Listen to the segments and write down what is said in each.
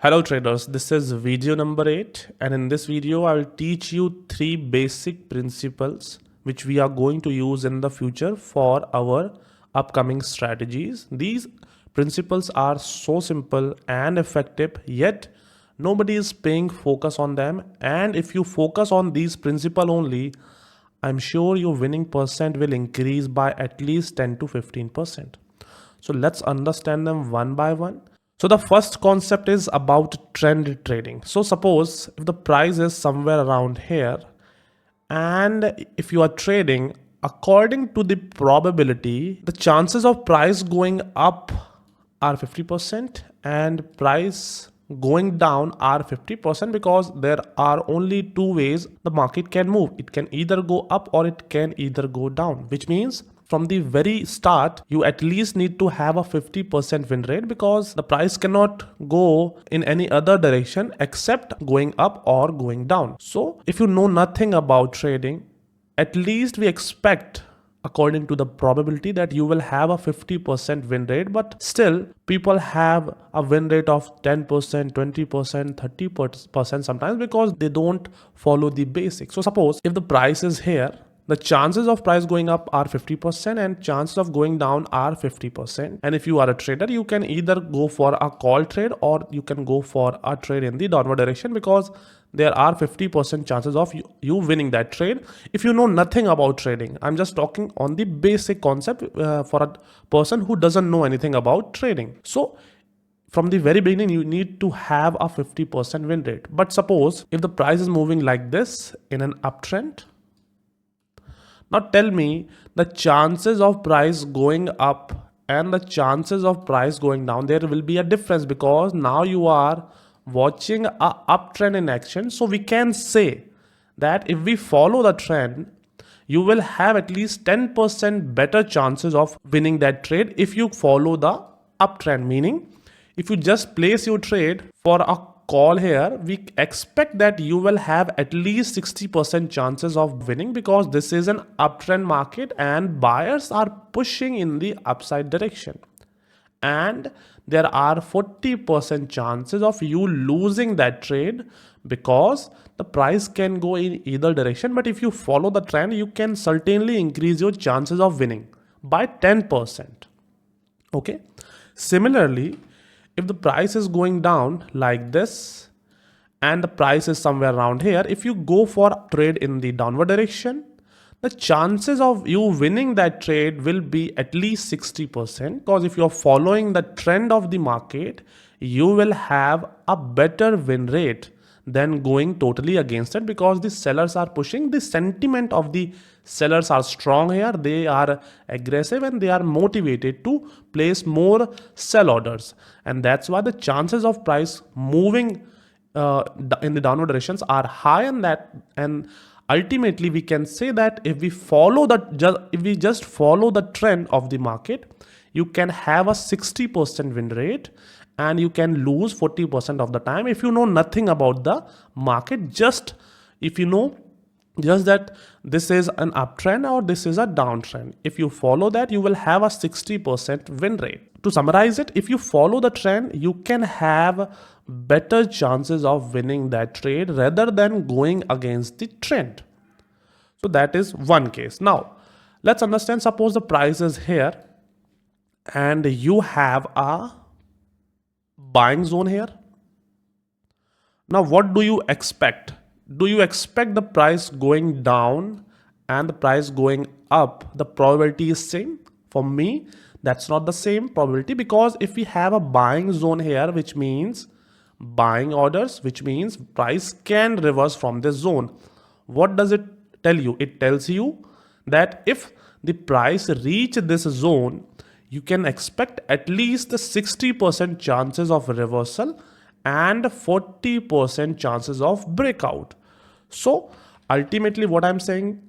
Hello traders, this is video number 8 and in this video I will teach you 3 basic principles which we are going to use in the future for our upcoming strategies. These principles are so simple and effective, yet nobody is paying focus on them, and if you focus on these principles only, I'm sure your winning percent will increase by at least 10 to 15%. So let's understand them one by one. So the first concept is about trend trading. So suppose if the price is somewhere around here, and if you are trading according to the probability, the chances of price going up are 50% and price going down are 50%, because there are only two ways the market can move. It can either go up or it can either go down, which means from the very start, you at least need to have a 50% win rate, because the price cannot go in any other direction except going up or going down. So if you know nothing about trading, at least we expect according to the probability that you will have a 50% win rate, but still people have a win rate of 10%, 20%, 30% sometimes, because they don't follow the basics. So suppose if the price is here, the chances of price going up are 50% and chances of going down are 50%. And if you are a trader, you can either go for a call trade or you can go for a trade in the downward direction, because there are 50% chances of you winning that trade. If you know nothing about trading, I'm just talking on the basic concept for a person who doesn't know anything about trading. So from the very beginning, you need to have a 50% win rate. But suppose if the price is moving like this in an uptrend, now tell me the chances of price going up and the chances of price going down, there will be a difference, because now you are watching a uptrend in action. So we can say that if we follow the trend, you will have at least 10% better chances of winning that trade if you follow the uptrend. Meaning, if you just place your trade for a call here, we expect that you will have at least 60% chances of winning, because this is an uptrend market and buyers are pushing in the upside direction. And there are 40% chances of you losing that trade, because the price can go in either direction. But if you follow the trend, you can certainly increase your chances of winning by 10%. Okay. Similarly, if the price is going down like this and the price is somewhere around here, if you go for a trade in the downward direction, the chances of you winning that trade will be at least 60%, because if you're following the trend of the market, you will have a better win rate than going totally against it, because the sellers are pushing. The sentiment of the sellers are strong here, they are aggressive and they are motivated to place more sell orders, and that's why the chances of price moving in the downward directions are high. And ultimately we can say that if we just follow the trend of the market, you can have a 60% win rate and you can lose 40% of the time if you know nothing about the market. Just if you know just that this is an uptrend or this is a downtrend, if you follow that, you will have a 60% win rate. To summarize it, if you follow the trend, you can have better chances of winning that trade rather than going against the trend. So that is one case. Now let's understand, suppose the price is here and you have a buying zone here. Now what do you expect? Do you expect the price going down and the price going up? The probability is same? For me, that's not the same probability, because if we have a buying zone here, which means buying orders, which means price can reverse from this zone. What does it tell you? It tells you that if the price reach this zone, you can expect at least the 60% chances of reversal and 40% chances of breakout. So ultimately what I'm saying,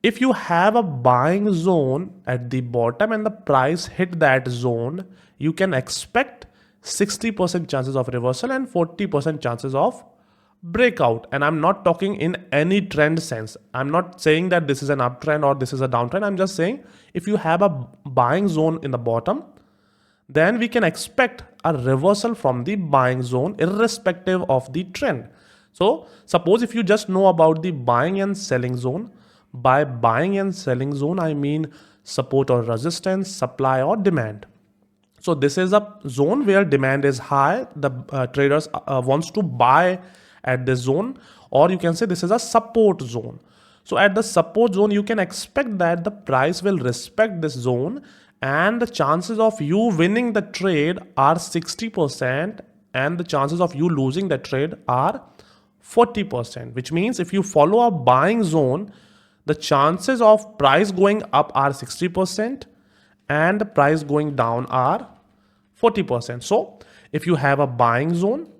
if you have a buying zone at the bottom and the price hit that zone, you can expect 60% chances of reversal and 40% chances of breakout. And I'm not talking in any trend sense. I'm not saying that this is an uptrend or this is a downtrend. I'm just saying if you have a buying zone in the bottom, then we can expect a reversal from the buying zone irrespective of the trend. So suppose if you just know about the buying and selling zone, by buying and selling zone, I mean support or resistance, supply or demand. So this is a zone where demand is high. The traders wants to buy at this zone, or you can say this is a support zone. So at the support zone, you can expect that the price will respect this zone, and the chances of you winning the trade are 60% and the chances of you losing the trade are 40%, which means if you follow a buying zone, the chances of price going up are 60% and the price going down are 40%. So if you have a buying zone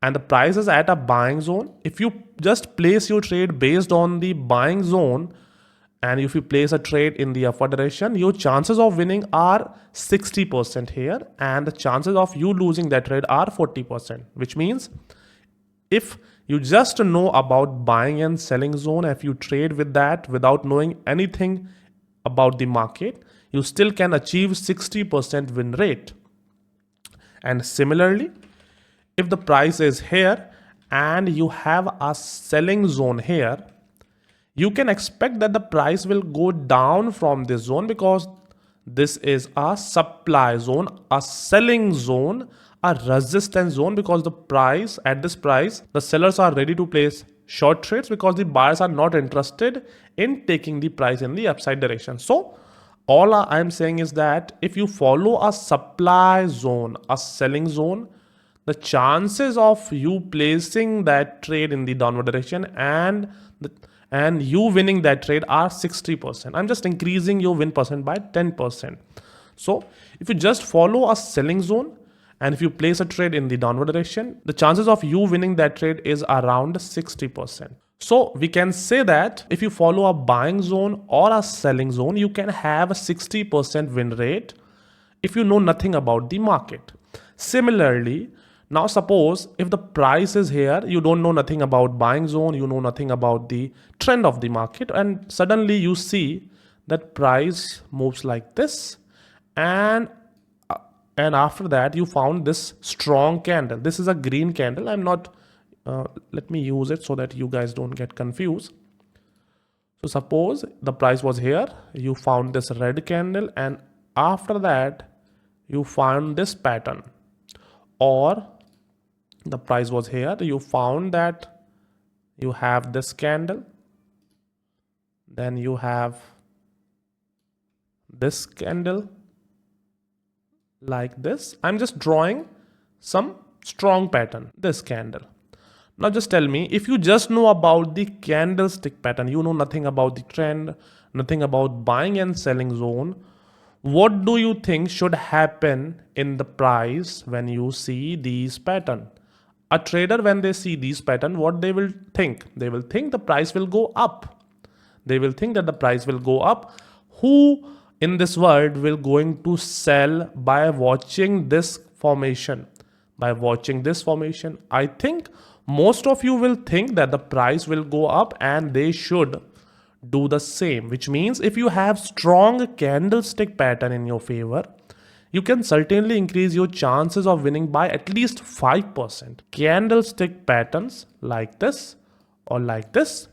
and the price is at a buying zone, if you just place your trade based on the buying zone, and if you place a trade in the upward direction, your chances of winning are 60% here and the chances of you losing that trade are 40%, which means if you just know about buying and selling zone, if you trade with that without knowing anything about the market, you still can achieve 60% win rate. And similarly, if the price is here and you have a selling zone here, you can expect that the price will go down from this zone because this is a supply zone, a selling zone, a resistance zone, because the price at this price, the sellers are ready to place short trades because the buyers are not interested in taking the price in the upside direction. So all I'm saying is that if you follow a supply zone, a selling zone, the chances of you placing that trade in the downward direction and you winning that trade are 60%. I'm just increasing your win percent by 10%. So if you just follow a selling zone and if you place a trade in the downward direction, the chances of you winning that trade is around 60%. So we can say that if you follow a buying zone or a selling zone, you can have a 60% win rate if you know nothing about the market. Similarly, now suppose if the price is here, you don't know nothing about buying zone, you know nothing about the trend of the market, and suddenly you see that price moves like this, and after that you found this strong candle. This is a green candle. I'm not let me use it so that you guys don't get confused. So suppose the price was here, you found this red candle, and after that you found this pattern, or the price was here, you found that you have this candle, then you have this candle like this. I'm just drawing some strong pattern, this candle. Now just tell me, if you just know about the candlestick pattern, you know nothing about the trend, nothing about buying and selling zone, what do you think should happen in the price when you see these pattern? A trader, when they see these pattern, what they will think? They will think the price will go up. They will think that the price will go up. Who in this world will going to sell by watching this formation? By watching this formation, I think most of you will think that the price will go up and they should do the same, which means if you have strong candlestick pattern in your favor, you can certainly increase your chances of winning by at least 5%. Candlestick patterns like this or like this,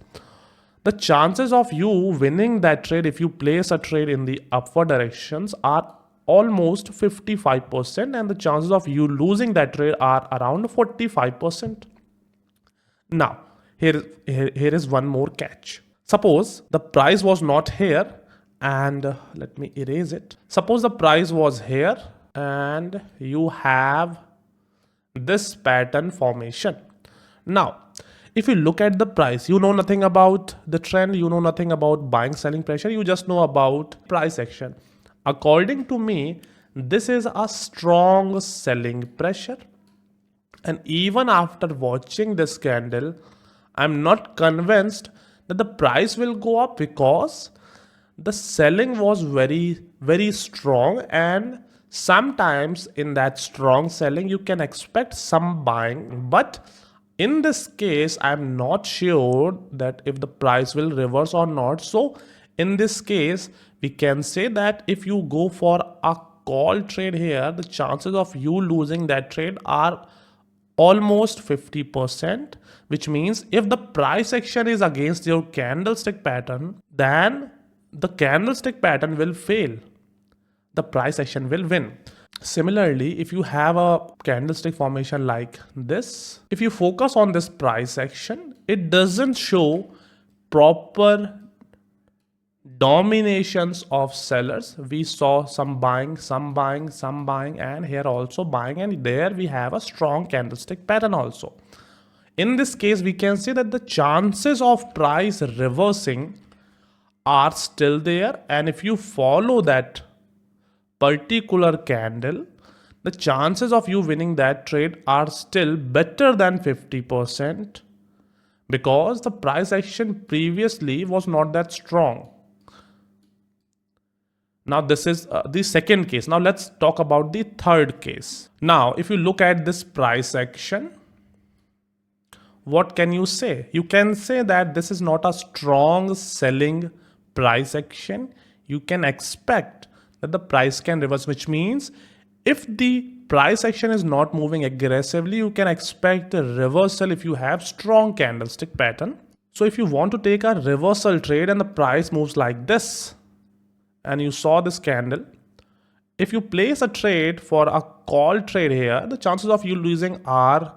the chances of you winning that trade if you place a trade in the upward directions are almost 55%, and the chances of you losing that trade are around 45%. Now, here is one more catch. Suppose the price was not here, and let me erase it. Suppose the price was here and you have this pattern formation. Now, if you look at the price, you know nothing about the trend, you know nothing about buying selling pressure, you just know about price action. According to me, this is a strong selling pressure. And even after watching this candle, I'm not convinced that the price will go up because the selling was very, very strong, and sometimes in that strong selling you can expect some buying. But in this case, I'm not sure that if the price will reverse or not. So in this case, we can say that if you go for a call trade here, the chances of you losing that trade are almost 50%, which means if the price action is against your candlestick pattern, then the candlestick pattern will fail. The price action will win. Similarly, if you have a candlestick formation like this, if you focus on this price action, it doesn't show proper dominations of sellers. We saw some buying, some buying, some buying, and here also buying, and there we have a strong candlestick pattern also. In this case, we can see that the chances of price reversing are still there, and if you follow that particular candle, the chances of you winning that trade are still better than 50% because the price action previously was not that strong. Now this is the second case. Now let's talk about the third case. Now if you look at this price action, what can you say? You can say that this is not a strong selling price action. You can expect that the price can reverse, which means if the price action is not moving aggressively, you can expect a reversal if you have strong candlestick pattern. So if you want to take a reversal trade and the price moves like this, and you saw this candle, if you place a trade for a call trade here, the chances of you losing are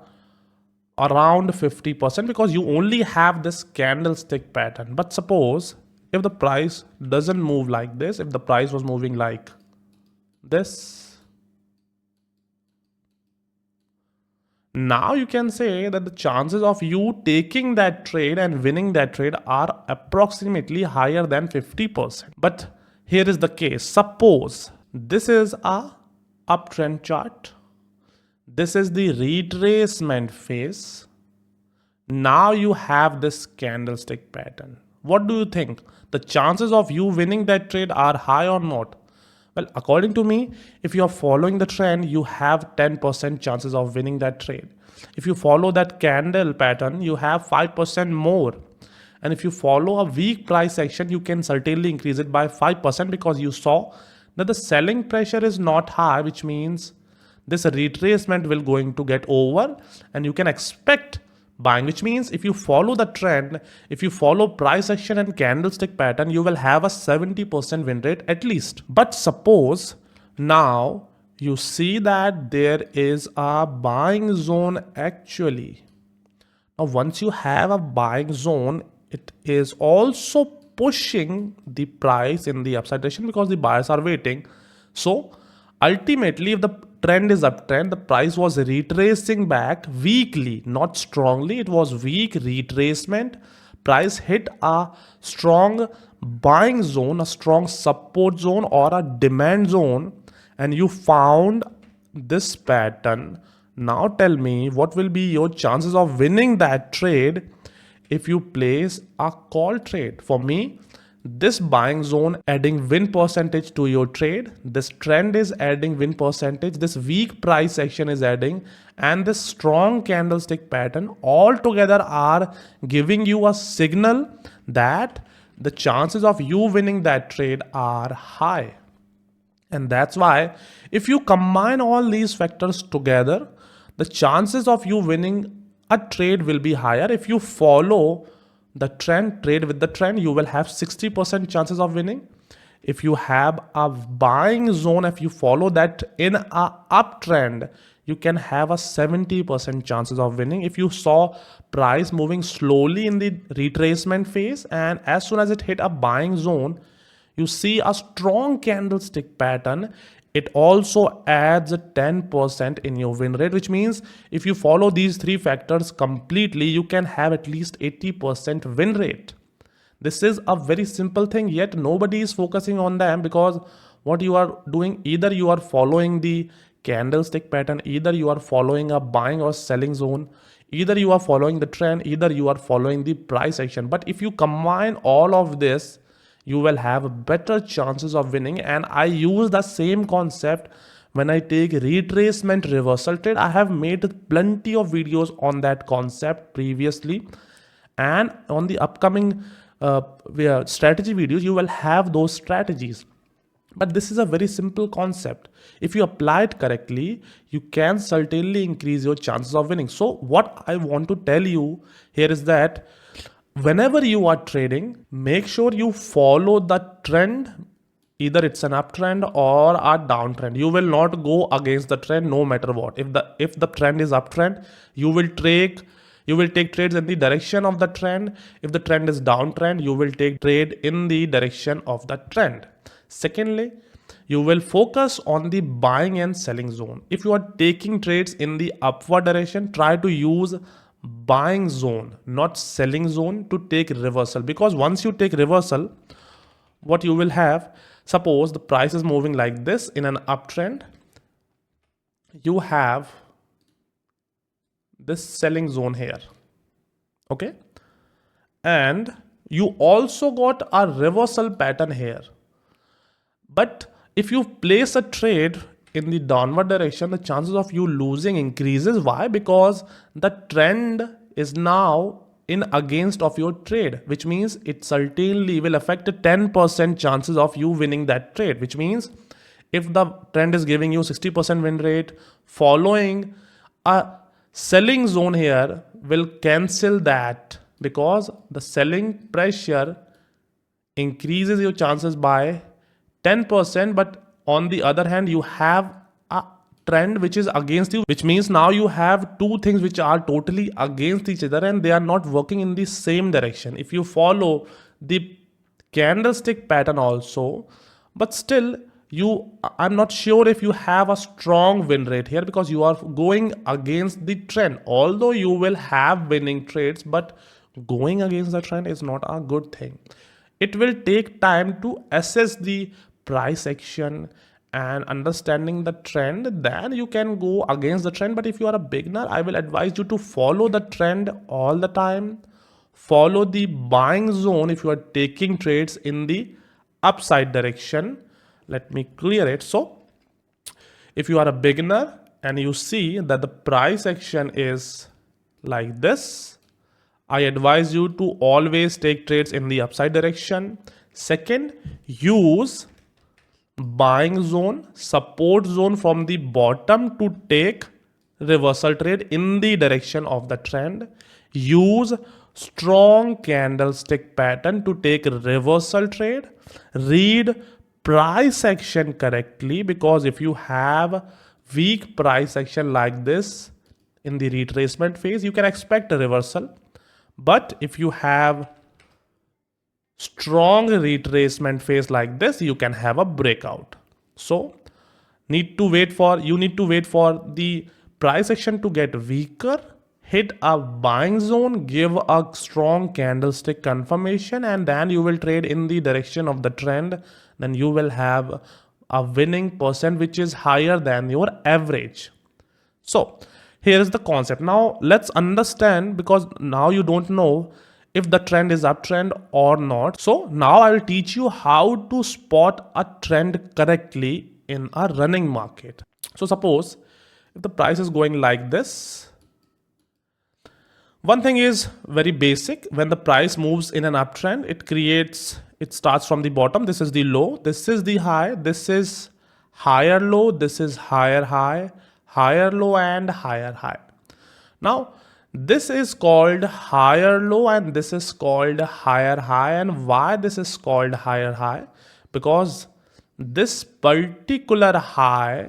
around 50% because you only have this candlestick pattern. But suppose if the price doesn't move like this, if the price was moving like this, now you can say that the chances of you taking that trade and winning that trade are approximately higher than 50%. But here is the case. Suppose this is a uptrend chart. This is the retracement phase. Now you have this candlestick pattern. What do you think? The chances of you winning that trade are high or not? Well, according to me, if you are following the trend, you have 10% chances of winning that trade. If you follow that candle pattern, you have 5% more. And if you follow a weak price action, you can certainly increase it by 5% because you saw that the selling pressure is not high, which means this retracement will going to get over and you can expect buying, which means if you follow the trend, if you follow price action and candlestick pattern, you will have a 70% win rate at least. But suppose now you see that there is a buying zone actually. Now once you have a buying zone, it is also pushing the price in the upside direction because the buyers are waiting. So ultimately, if the trend is uptrend, the price was retracing back weakly, not strongly. It was weak retracement. Price hit a strong buying zone, a strong support zone or a demand zone, and you found this pattern. Now tell me what will be your chances of winning that trade if you place a call trade. For me, this buying zone adding win percentage to your trade, this trend is adding win percentage, this weak price action is adding, and this strong candlestick pattern all together are giving you a signal that the chances of you winning that trade are high. And that's why if you combine all these factors together, the chances of you winning a trade will be higher. If you follow the trend, trade with the trend, you will have 60% chances of winning. If you have a buying zone, if you follow that in a uptrend, you can have a 70% chances of winning. If you saw price moving slowly in the retracement phase and as soon as it hit a buying zone, you see a strong candlestick pattern, it also adds a 10% in your win rate, which means if you follow these three factors completely, you can have at least 80% win rate. This is a very simple thing, yet nobody is focusing on them because what you are doing, either you are following the candlestick pattern, either you are following a buying or selling zone, either you are following the trend, either you are following the price action. But if you combine all of this, you will have better chances of winning. And I use the same concept when I take retracement reversal trade. I have made plenty of videos on that concept previously, and on the upcoming strategy videos you will have those strategies. But this is a very simple concept. If you apply it correctly, you can certainly increase your chances of winning. So what I want to tell you here is that whenever you are trading, make sure you follow the trend. Either it's an uptrend or a downtrend. You will not go against the trend no matter what. If the trend is uptrend, you will take trades in the direction of the trend. If the trend is downtrend, you will take trade in the direction of the trend. Secondly, you will focus on the buying and selling zone. If you are taking trades in the upward direction, try to use buying zone, not selling zone, to take reversal. Because once you take reversal, what you will have, suppose the price is moving like this in an uptrend, you have this selling zone here, okay, and you also got a reversal pattern here. But if you place a trade in the downward direction, the chances of you losing increases. Why? Because the trend is now in against of your trade, which means it certainly will affect 10% chances of you winning that trade. Which means if the trend is giving you 60% win rate, following a selling zone here will cancel that, because the selling pressure increases your chances by 10%. But on the other hand, you have a trend which is against you, which means now you have two things which are totally against each other and they are not working in the same direction. If you follow the candlestick pattern also, but still I'm not sure if you have a strong win rate here, because you are going against the trend. Although you will have winning trades, but going against the trend is not a good thing. It will take time to assess the price action and understanding the trend, then you can go against the trend. But if you are a beginner, I will advise you to follow the trend all the time. Follow the buying zone if you are taking trades in the upside direction. Let me clear it. So if you are a beginner and you see that the price action is like this, I advise you to always take trades in the upside direction. Second, use buying zone, support zone from the bottom to take reversal trade in the direction of the trend. Use strong candlestick pattern to take reversal trade. Read price action correctly, because if you have weak price action like this in the retracement phase, you can expect a reversal. But if you have strong retracement phase like this, you can have a breakout. So you need to wait for the price action to get weaker, hit a buying zone, give a strong candlestick confirmation, and then you will trade in the direction of the trend. Then you will have a winning percent which is higher than your average. So here is the concept. Now let's understand, because now you don't know if the trend is uptrend or not. So now I will teach you how to spot a trend correctly in a running market. So suppose if the price is going like this, one thing is very basic. When the price moves in an uptrend, it starts from the bottom. This is the low, this is the high, this is higher low, this is higher high, higher low, and higher high. Now this is called higher low and this is called higher high. And why this is called higher high? Because this particular high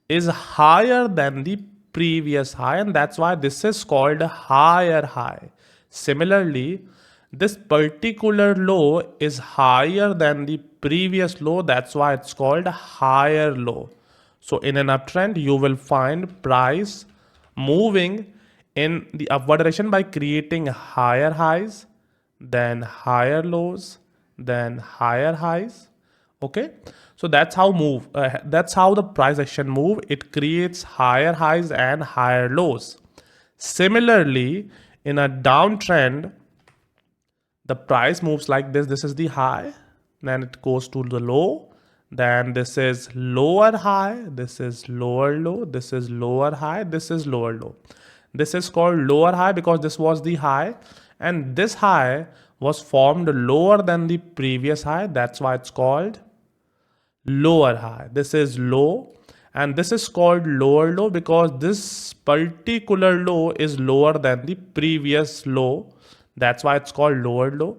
is higher than the previous high, and that's why this is called higher high. Similarly, this particular low is higher than the previous low, that's why it's called higher low. So in an uptrend, you will find price moving in the upward direction by creating higher highs, then higher lows, then higher highs. Okay, so that's how the price action move. It creates higher highs and higher lows. Similarly, in a downtrend, the price moves like this. This is the high, then it goes to the low, then this is lower high, this is lower low, this is lower high, this is lower low. This is called lower high because this was the high, and this high was formed lower than the previous high. That's why it's called lower high. This is low, and this is called lower low because this particular low is lower than the previous low. That's why it's called lower low.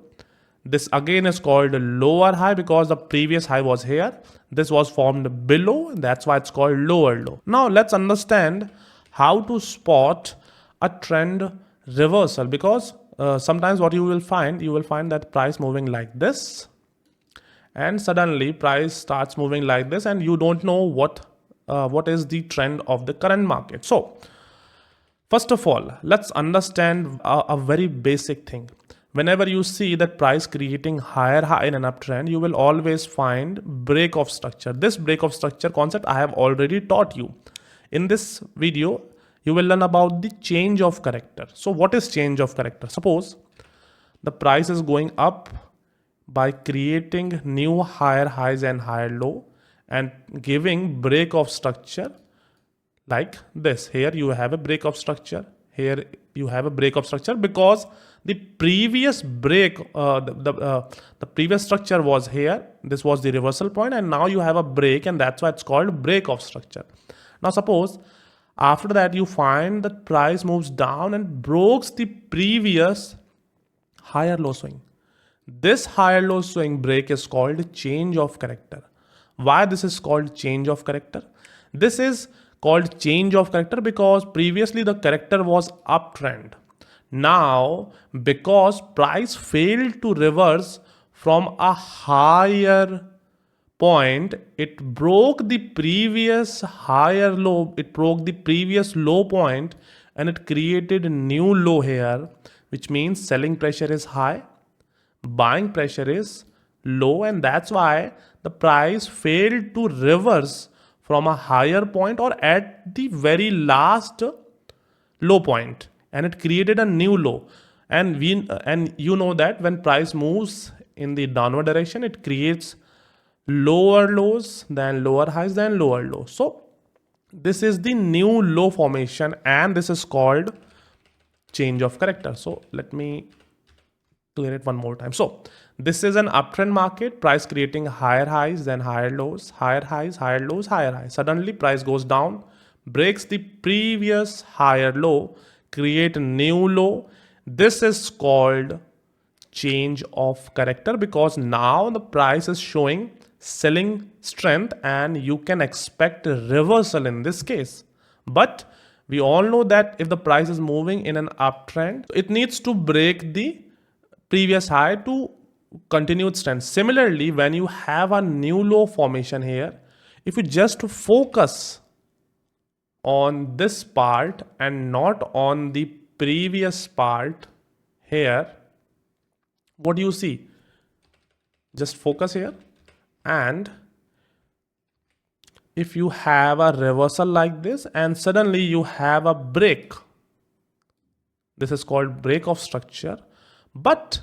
This again is called lower high because the previous high was here. This was formed below, and that's why it's called lower low. Now let's understand how to spot a trend reversal, because sometimes what you will find that price moving like this, and suddenly price starts moving like this, and you don't know what is the trend of the current market. So first of all, let's understand a very basic thing. Whenever you see that price creating higher high in an uptrend, you will always find break of structure. This break of structure concept I have already taught you. In this video, you will learn about the change of character. So what is change of character? Suppose the price is going up by creating new higher highs and higher low and giving break of structure like this. Here you have a break of structure. Here you have a break of structure because the previous break, the previous structure was here. This was the reversal point, and now you have a break, and that's why it's called break of structure. Now suppose after that you find that price moves down and breaks the previous higher low swing. This higher low swing break is called change of character. Why this is called change of character? This is called change of character because previously the character was uptrend. Now, because price failed to reverse from a higher point, it broke the previous higher low, it broke the previous low point, and it created a new low here, which means selling pressure is high, buying pressure is low, and that's why the price failed to reverse from a higher point or at the very last low point, and it created a new low. And you know that when price moves in the downward direction, it creates lower lows, then lower highs, then lower lows. So this is the new low formation, and this is called change of character. So let me clear it one more time. So this is an uptrend market, price creating higher highs, then higher lows, higher highs, higher lows, higher highs. Suddenly price goes down, breaks the previous higher low, create a new low. This is called change of character because now the price is showing selling strength, and you can expect a reversal in this case. But we all know that if the price is moving in an uptrend, it needs to break the previous high to continue its trend. Similarly, when you have a new low formation here, if you just focus on this part and not on the previous part here, what do you see? Just focus here, and if you have a reversal like this and suddenly you have a break, this is called break of structure. But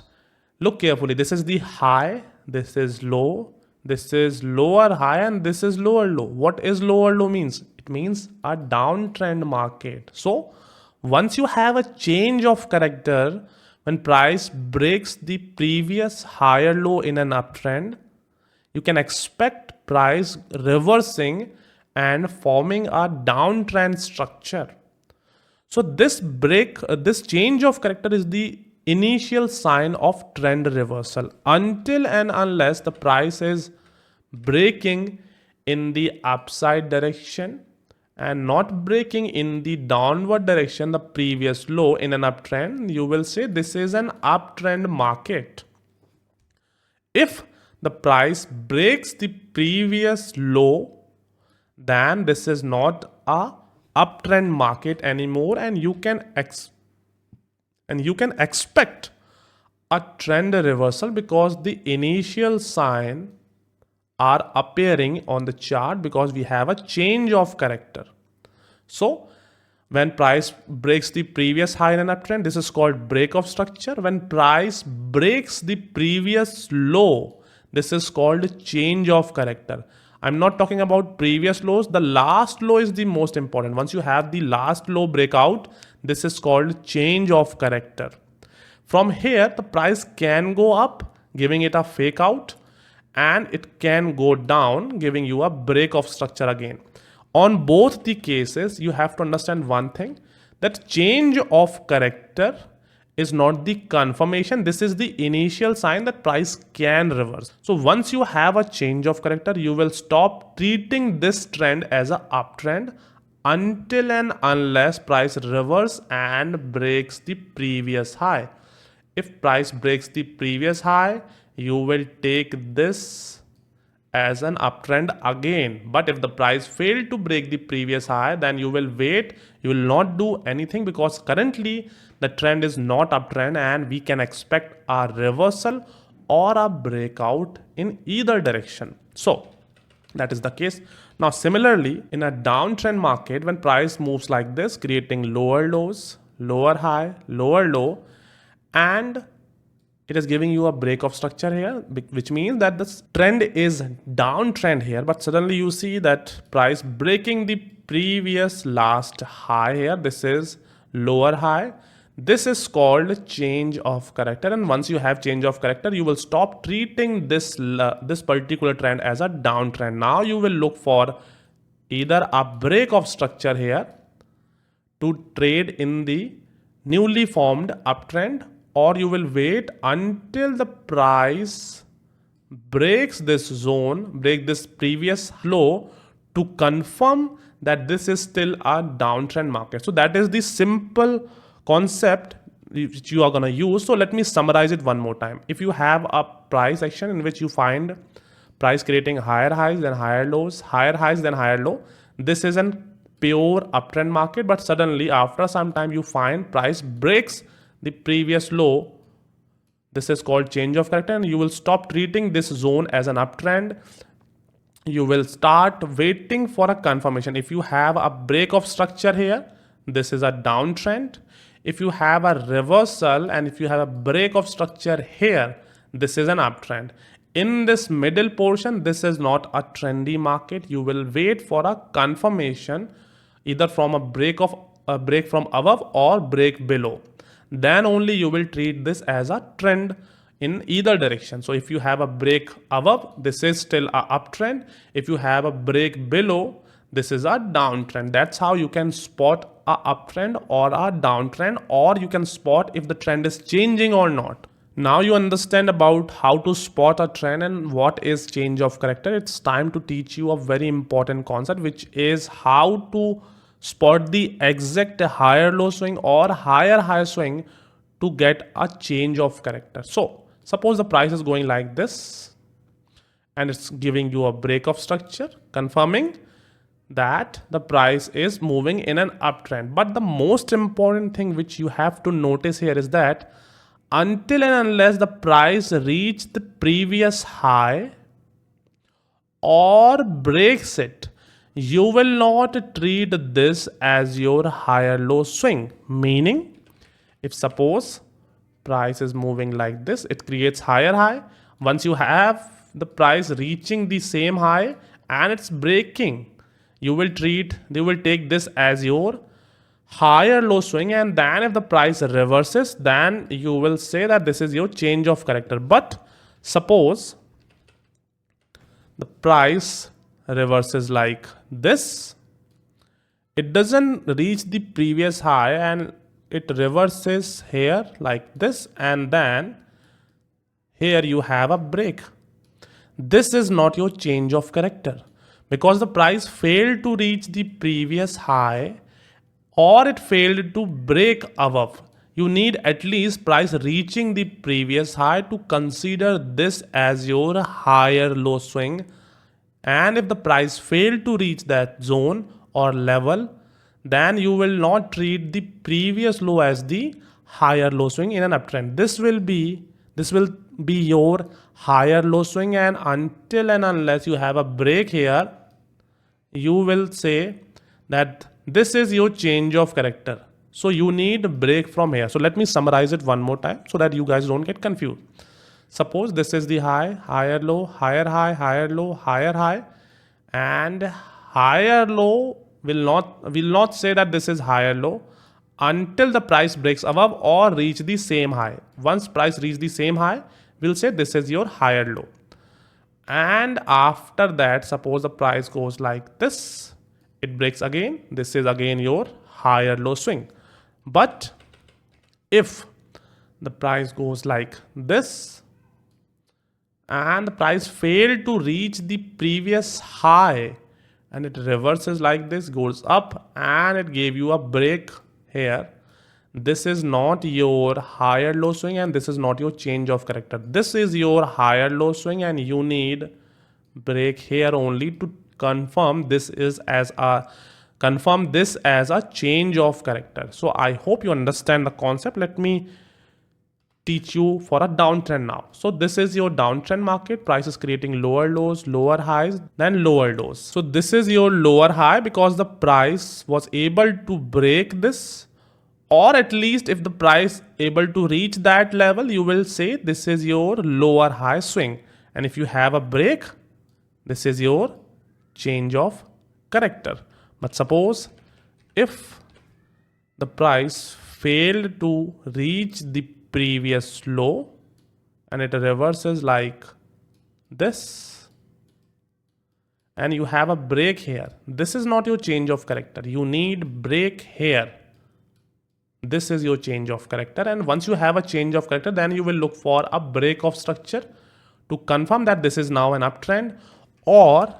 look carefully, this is the high, this is low, this is lower high, and this is lower low. What is lower low means? It means a downtrend market. So once you have a change of character, when price breaks the previous higher low in an uptrend, you can expect price reversing and forming a downtrend structure. So this break, this change of character is the initial sign of trend reversal. Until and unless the price is breaking in the upside direction and not breaking in the downward direction, the previous low in an uptrend, you will say this is an uptrend market. If the price breaks the previous low, then this is not a uptrend market anymore, and you can expect a trend reversal because the initial sign are appearing on the chart because we have a change of character. So when price breaks the previous high in an uptrend, this is called break of structure. When price breaks the previous low, this is called change of character. I'm not talking about previous lows. The last low is the most important. Once you have the last low breakout, this is called change of character. From here, the price can go up, giving it a fake out, and it can go down, giving you a break of structure again. On both the cases, you have to understand one thing, that change of character is not the confirmation. This is the initial sign that price can reverse. So once you have a change of character, you will stop treating this trend as an uptrend until and unless price reverse and breaks the previous high. If price breaks the previous high, you will take this as an uptrend again. But if the price failed to break the previous high, then you will wait, you will not do anything, because currently the trend is not uptrend and we can expect a reversal or a breakout in either direction. So that is the case. Now similarly, in a downtrend market, when price moves like this, creating lower lows, lower high, lower low, and it is giving you a break of structure here, which means that this trend is downtrend here, but suddenly you see that price breaking the previous last high here. This is lower high. This is called change of character, and once you have change of character, you will stop treating this particular trend as a downtrend. Now you will look for either a break of structure here to trade in the newly formed uptrend, or you will wait until the price breaks this zone, break this previous low, to confirm that this is still a downtrend market. So that is the simple concept which you are going to use. So let me summarize it one more time. If you have a price action in which you find price creating higher highs than higher lows, higher highs than higher low, this is a pure uptrend market. But suddenly after some time you find price breaks the previous low. This is called change of character, and you will stop treating this zone as an uptrend. You will start waiting for a confirmation. If you have a break of structure here, this is a downtrend. If you have a reversal and if you have a break of structure here, this is an uptrend. In this middle portion, this is not a trendy market. You will wait for a confirmation either from a break from above or break below. Then only you will treat this as a trend in either direction. So if you have a break above, this is still a uptrend. If you have a break below, this is a downtrend. That's how you can spot a uptrend or a downtrend, or you can spot if the trend is changing or not. Now you understand about how to spot a trend and what is change of character. It's time to teach you a very important concept, which is how to spot the exact higher low swing or higher high swing to get a change of character. So suppose the price is going like this and it's giving you a break of structure, confirming that the price is moving in an uptrend. But the most important thing which you have to notice here is that until and unless the price reaches the previous high or breaks it, you will not treat this as your higher low swing. Meaning, if suppose price is moving like this, it creates higher high. Once you have the price reaching the same high and it's breaking, you will take this as your higher low swing, and then if the price reverses, then you will say that this is your change of character. But suppose the price reverses like this, it doesn't reach the previous high and it reverses here like this, and then here you have a break. This is not your change of character, because the price failed to reach the previous high or it failed to break above. You need at least price reaching the previous high to consider this as your higher low swing. And if the price failed to reach that zone or level, then you will not treat the previous low as the higher low swing in an uptrend. This will be your higher low swing, and until and unless you have a break here, you will say that this is your change of character. So you need a break from here. So let me summarize it one more time so that you guys don't get confused. Suppose this is the high, higher low, higher high, higher low, higher high, and higher low will not say that this is higher low until the price breaks above or reach the same high. Once price reach the same high, we'll say this is your higher low. And after that, suppose the price goes like this, it breaks again. This is again your higher low swing. But if the price goes like this and the price failed to reach the previous high and it reverses like this, goes up and it gave you a break here, this is not your higher low swing and this is not your change of character. This is your higher low swing and you need break here only to confirm this as a change of character. So I hope you understand the concept. Let me teach you for a downtrend now. So this is your downtrend market. Price is creating lower lows, lower highs, then lower lows. So this is your lower high because the price was able to break this, or at least if the price able to reach that level, you will say this is your lower high swing. And if you have a break, this is your change of character. But suppose if the price failed to reach the previous low and it reverses like this and you have a break here, this is not your change of character. You need break here. This is your change of character, and once you have a change of character, then you will look for a break of structure to confirm that this is now an uptrend, or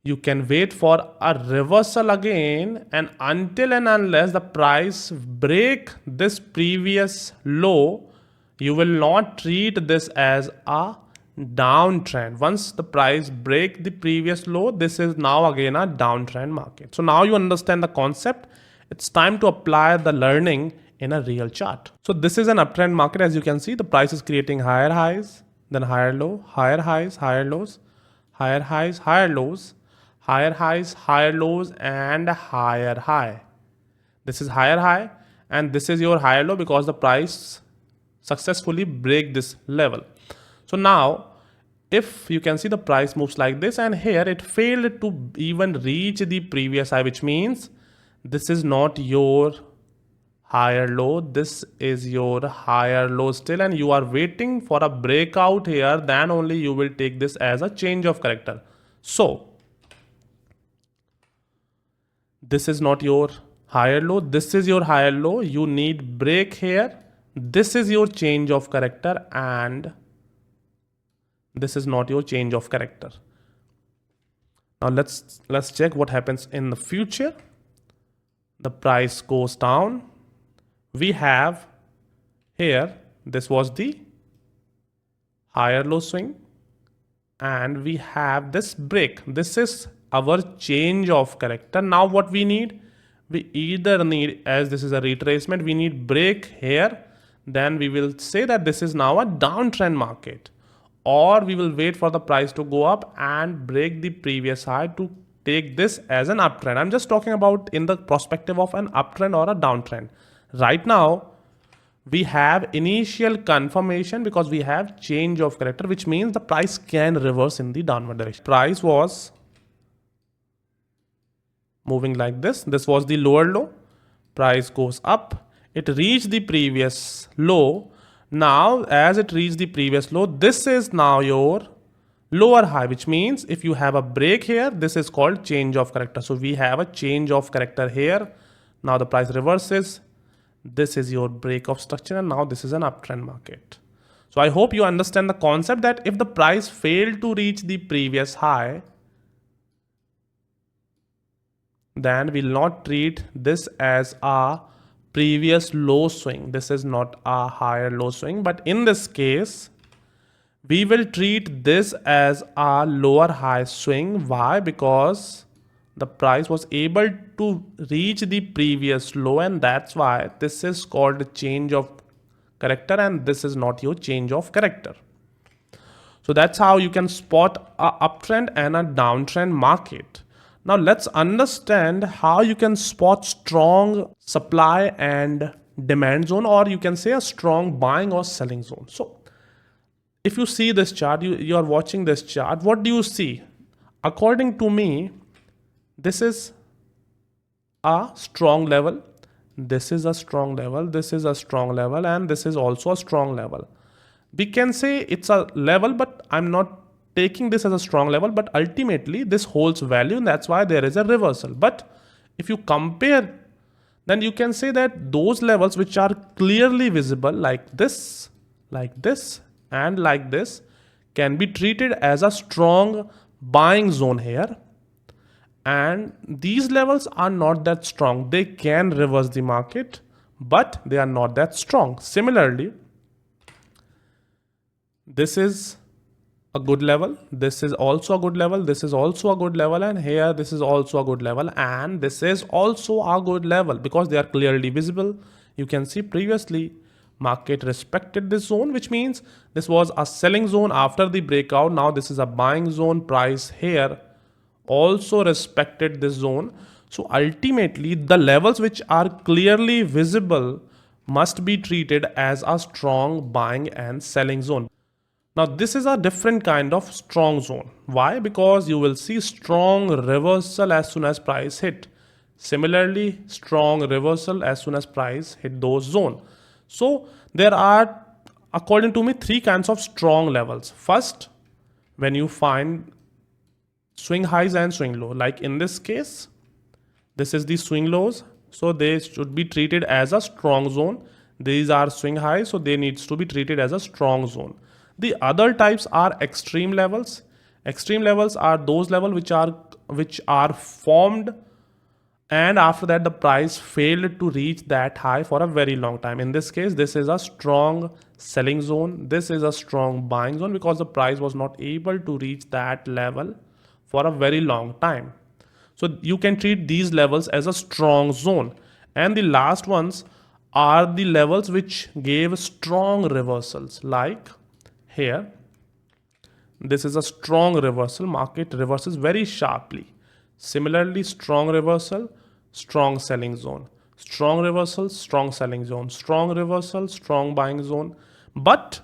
you can wait for a reversal again, and until and unless the price break this previous low, you will not treat this as a downtrend. Once the price break the previous low, this is now again a downtrend market. So now you understand the concept. It's time to apply the learning in a real chart. So this is an uptrend market. As you can see, the price is creating higher highs, then higher low, higher highs, higher lows, higher highs, higher lows, higher highs, higher lows, and higher high. This is higher high and this is your higher low because the price successfully break this level. So now if you can see, the price moves like this and here it failed to even reach the previous high, which means this is not your higher low, this is your higher low still, and you are waiting for a breakout here, then only you will take this as a change of character. So this is not your higher low, this is your higher low, you need break here, this is your change of character, and this is not your change of character. Now let's check what happens in the future. The price goes down. We have here, this was the higher low swing, and we have this break. This is our change of character. Now what we need? We either need, as this is a retracement, we need break here. Then we will say that this is now a downtrend market, or we will wait for the price to go up and break the previous high to take this as an uptrend. I'm just talking about in the perspective of an uptrend or a downtrend. Right now, we have initial confirmation because we have change of character, which means the price can reverse in the downward direction. Price was moving like this. This was the lower low. Price goes up. It reached the previous low. Now, as it reached the previous low, this is now your lower high, which means if you have a break here, this is called change of character. So we have a change of character here. Now the price reverses. This is your break of structure, and now this is an uptrend market. So I hope you understand the concept that if the price failed to reach the previous high, then we'll not treat this as a previous low swing. This is not a higher low swing, but in this case, we will treat this as a lower high swing. Why? Because the price was able to reach the previous low, and that's why this is called a change of character, and this is not your change of character. So that's how you can spot a uptrend and a downtrend market. Now let's understand how you can spot strong supply and demand zone, or you can say a strong buying or selling zone. So if you see this chart, you are watching this chart, what do you see? According to me, this is a strong level, this is a strong level, this is a strong level, and this is also a strong level. We can say it's a level, but I'm not taking this as a strong level, but ultimately this holds value and that's why there is a reversal. But if you compare, then you can say that those levels which are clearly visible like this, and like this can be treated as a strong buying zone here. And these levels are not that strong. They can reverse the market, but they are not that strong. Similarly, this is a good level, this is also a good level, this is also a good level, and here this is also a good level, and this is also a good level because they are clearly visible. You can see previously market respected this zone, which means this was a selling zone after the breakout. Now this is a buying zone. Price here also respected this zone. So ultimately the levels which are clearly visible must be treated as a strong buying and selling zone. Now this is a different kind of strong zone. Why? Because you will see strong reversal as soon as price hit. Similarly, strong reversal as soon as price hit those zone. So there are, according to me, three kinds of strong levels. First, when you find swing highs and swing low, like in this case, this is the swing lows. So they should be treated as a strong zone. These are swing highs, so they needs to be treated as a strong zone. The other types are extreme levels. Extreme levels are those levels which are formed and after that the price failed to reach that high for a very long time. In this case, this is a strong selling zone. This is a strong buying zone because the price was not able to reach that level for a very long time. So you can treat these levels as a strong zone. And the last ones are the levels which gave strong reversals, like here. This is a strong reversal. Market reverses very sharply. Similarly, strong reversal, strong selling zone. Strong reversal, strong selling zone. Strong reversal, strong buying zone. But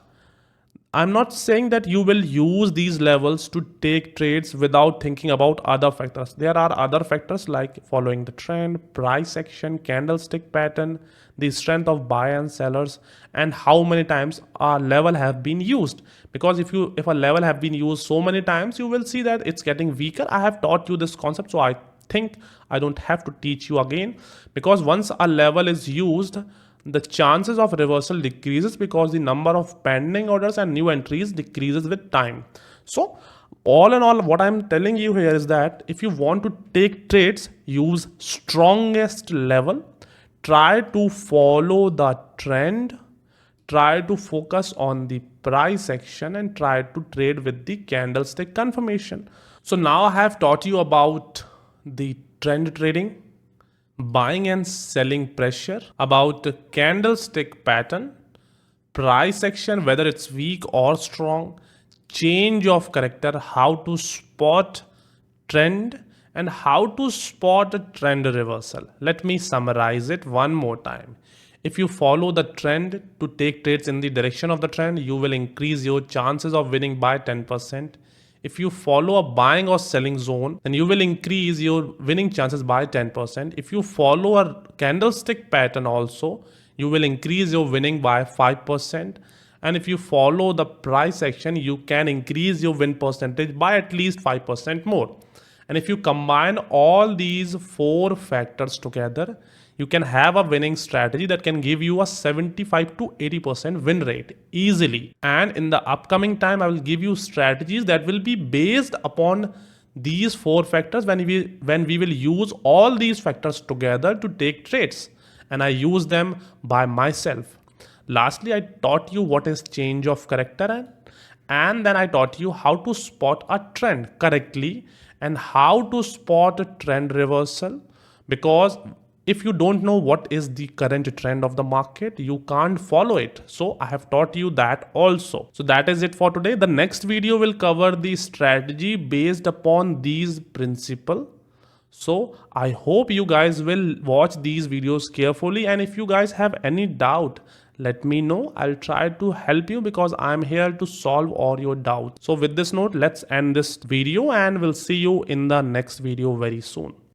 I'm not saying that you will use these levels to take trades without thinking about other factors. There are other factors like following the trend, price action, candlestick pattern, the strength of buy and sellers, and how many times a level have been used. Because if a level have been used so many times, you will see that it's getting weaker. I have taught you this concept, so I think I don't have to teach you again, because once a level is used, the chances of reversal decreases because the number of pending orders and new entries decreases with time. So all in all, what I'm telling you here is that if you want to take trades, use strongest level, try to follow the trend, try to focus on the price action, and try to trade with the candlestick confirmation. So now I have taught you about the trend trading, buying and selling pressure, about candlestick pattern, price action, whether it's weak or strong, change of character, how to spot trend, and how to spot a trend reversal. Let me summarize it one more time. If you follow the trend to take trades in the direction of the trend, you will increase your chances of winning by 10%. If you follow a buying or selling zone, then you will increase your winning chances by 10%. If you follow a candlestick pattern also, you will increase your winning by 5%. And if you follow the price action, you can increase your win percentage by at least 5% more. And if you combine all these four factors together, you can have a winning strategy that can give you a 75 to 80% win rate easily. And in the upcoming time, I will give you strategies that will be based upon these four factors when we will use all these factors together to take trades. And I use them by myself. Lastly, I taught you what is change of character, and then I taught you how to spot a trend correctly and how to spot a trend reversal, because if you don't know what is the current trend of the market, you can't follow it. So I have taught you that also. So that is it for today. The next video will cover the strategy based upon these principles. So I hope you guys will watch these videos carefully, and if you guys have any doubt, let me know. I'll try to help you because I'm here to solve all your doubts. So with this note, let's end this video and we'll see you in the next video very soon.